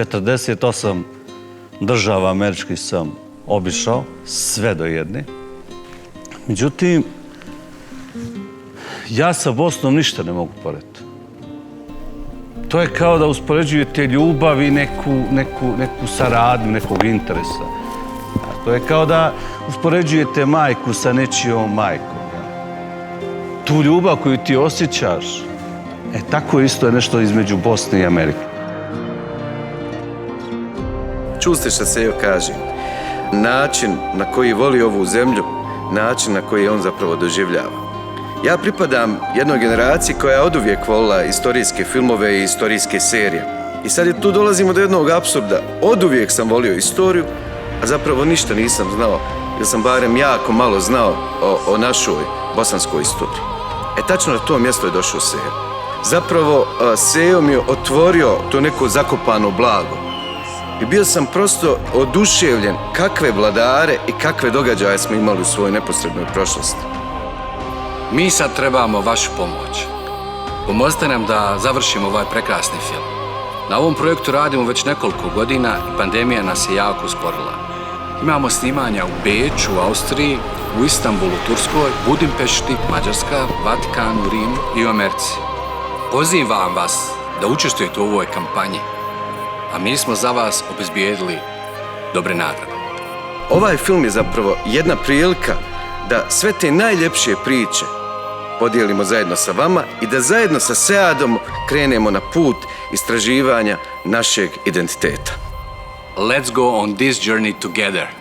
48 država američkih sam obišao, sve do jedne. Međutim, ja sa Bosnom ništa ne mogu porediti. To je kao da uspoređujete ljubav i neku saradnju, nekog interesa. To je kao da uspoređujete majku sa nečijom majkom. Tu ljubav koju ti osjećaš, tako isto je nešto između Bosne i Amerike. Čuste što Sejo kaže. Način na koji voli ovu zemlju, način na koji on zapravo doživljava. Ja pripadam jednoj generaciji koja je oduvijek volila istorijske filmove i istorijske serije. I sad tu dolazimo do jednog apsurda. Oduvijek sam volio istoriju, a zapravo ništa nisam znao, jer sam barem jako malo znao o našoj bosanskoj istoriji. Tačno na to mjesto je došao Sejo. Zapravo, Sejo mi je otvorio to neko zakopano blago. I bio sam prosto oduševljen kakve vladare i kakve događaje smo imali u svojoj neposrednoj prošlosti. Mi sad trebamo vašu pomoć. Pomozite nam da završimo ovaj prekrasni film. Na ovom projektu radimo već nekoliko godina i pandemija nas je jako usporila. Imamo snimanja u Beču, u Austriji, u Istanbulu, Turskoj, Budimpešti, Mađarska, Vatikanu, Rimu i u Americi. Pozivam vas da učestvujete u ovoj kampanji, a mi smo za vas obezbijedili dobre nagrade. Ovaj film je zapravo jedna prilika da sve te najljepše priče podijelimo zajedno sa vama i da zajedno sa Seadom krenemo na put istraživanja našeg identiteta. Let's go on this journey together.